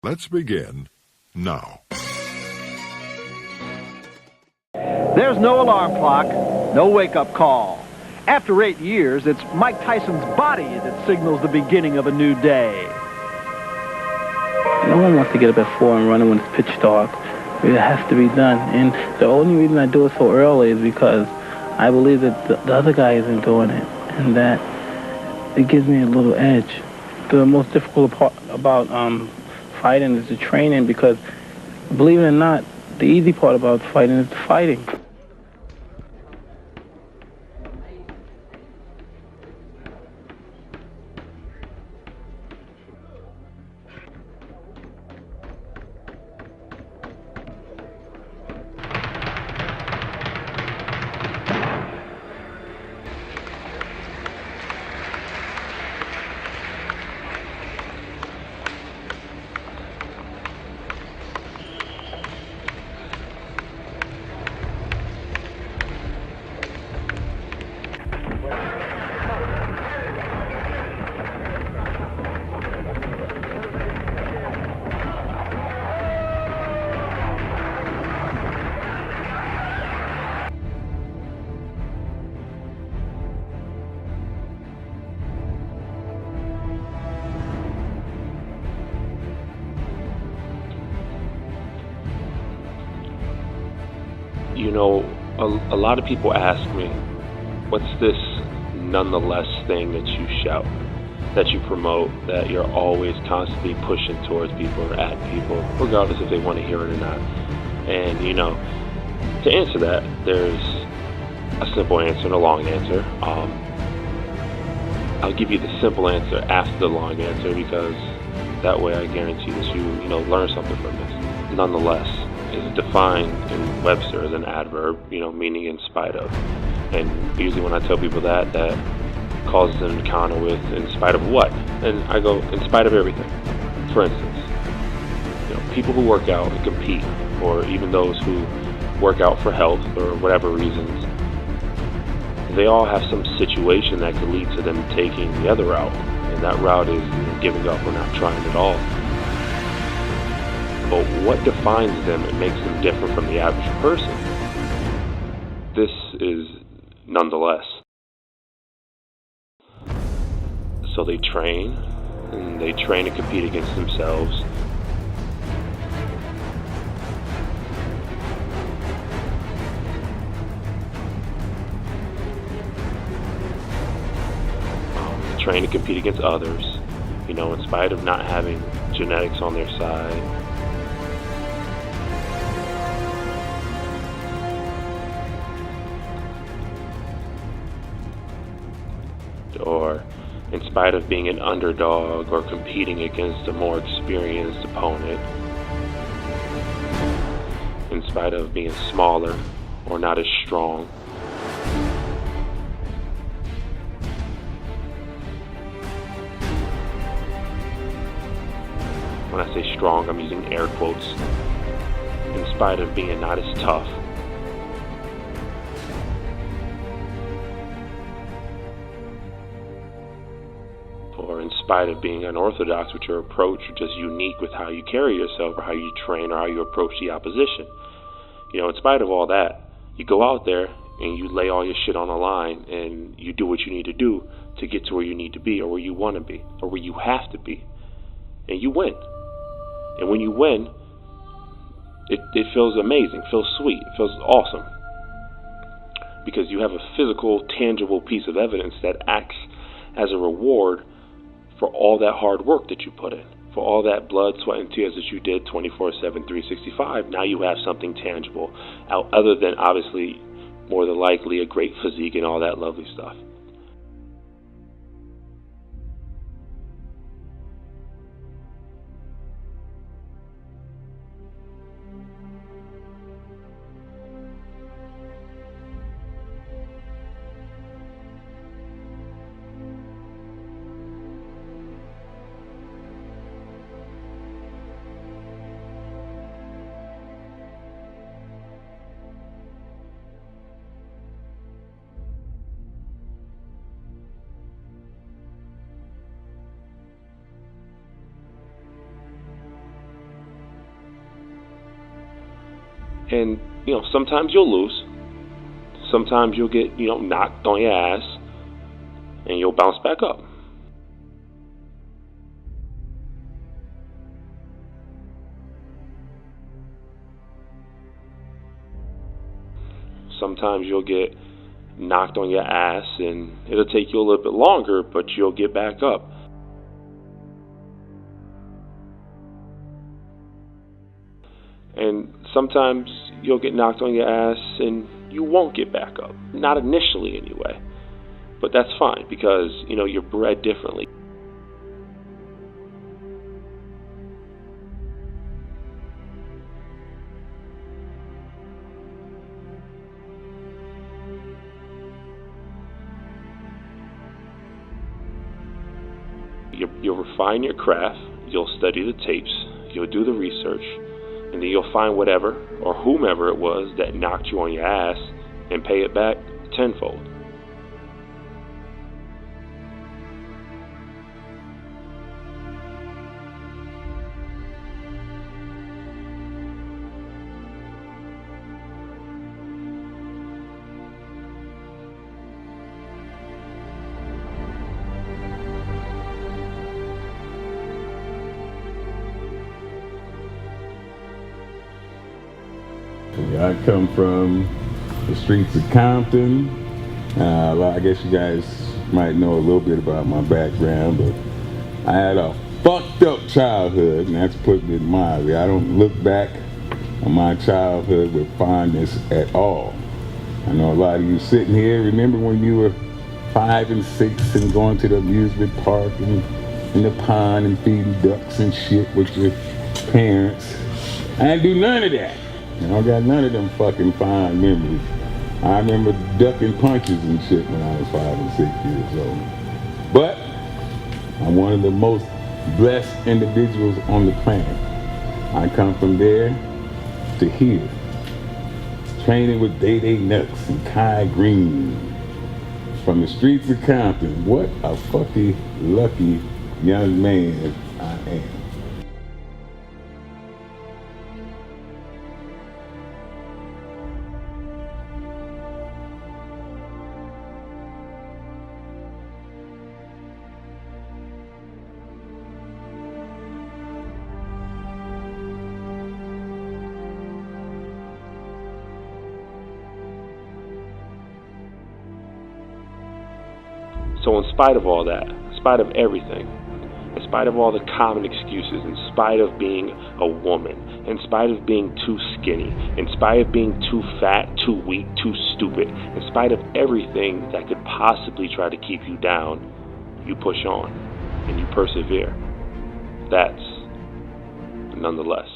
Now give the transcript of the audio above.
Let's begin now. There's no alarm clock, no wake-up call. After 8 years, it's Mike Tyson's body that signals the beginning of a new day. No one wants to get up at 4 and run when it's pitch dark. It has to be done. And the only reason I do it so early is because I believe that the other guy isn't doing it, and that it gives me a little edge. The most difficult part about fighting is the training, because, believe it or not, the easy part about fighting is the fighting. You know, a lot of people ask me, what's this nonetheless thing that you shout, that you promote, that you're always constantly pushing towards people or at people, regardless if they want to hear it or not? And, you know, to answer that, there's a simple answer and a long answer. I'll give you the simple answer after the long answer, because that way I guarantee that you learn something from this. Nonetheless is defined in Webster as an adverb, meaning in spite of. And usually when I tell people that causes them to counter with, in spite of what? And I go, in spite of everything. For instance, people who work out and compete, or even those who work out for health or whatever reasons, they all have some situation that could lead to them taking the other route. And that route is giving up or not trying at all. But what defines them and makes them different from the average person? This is nonetheless. So they train, and they train to compete against themselves. Train to compete against others, in spite of not having genetics on their side. Or in spite of being an underdog or competing against a more experienced opponent, in spite of being smaller or not as strong. When I say strong, I'm using air quotes. In spite of being not as tough. Or in spite of being unorthodox with your approach, or just unique with how you carry yourself, or how you train, or how you approach the opposition. In spite of all that, you go out there and you lay all your shit on the line, and you do what you need to do to get to where you need to be, or where you want to be, or where you have to be. And you win. And when you win, it feels amazing, feels sweet, feels awesome. Because you have a physical, tangible piece of evidence that acts as a reward for all that hard work that you put in, for all that blood, sweat, and tears that you did 24/7, 365. Now you have something tangible, other than obviously, more than likely, a great physique and all that lovely stuff. And, sometimes you'll lose. Sometimes you'll get, knocked on your ass, and you'll bounce back up. Sometimes you'll get knocked on your ass, and it'll take you a little bit longer, but you'll get back up. And sometimes you'll get knocked on your ass and you won't get back up. Not initially, anyway. But that's fine, because, you're bred differently. You'll refine your craft, you'll study the tapes, you'll do the research, and then you'll find whatever or whomever it was that knocked you on your ass and pay it back tenfold. I come from the streets of Compton. I guess you guys might know a little bit about my background, but I had a fucked up childhood, and that's putting it mildly. I don't look back on my childhood with fondness at all. I know a lot of you sitting here, remember when you were 5 and 6 and going to the amusement park and in the pond and feeding ducks and shit with your parents. I didn't do none of that. I don't got none of them fucking fond memories. I remember ducking punches and shit when I was 5 and 6 years old. But I'm one of the most blessed individuals on the planet. I come from there to here, training with Day Day Nuts and Kai Green. From the streets of Compton, what a fucking lucky young man I am. So in spite of all that, in spite of everything, in spite of all the common excuses, in spite of being a woman, in spite of being too skinny, in spite of being too fat, too weak, too stupid, in spite of everything that could possibly try to keep you down, you push on and you persevere. That's nonetheless.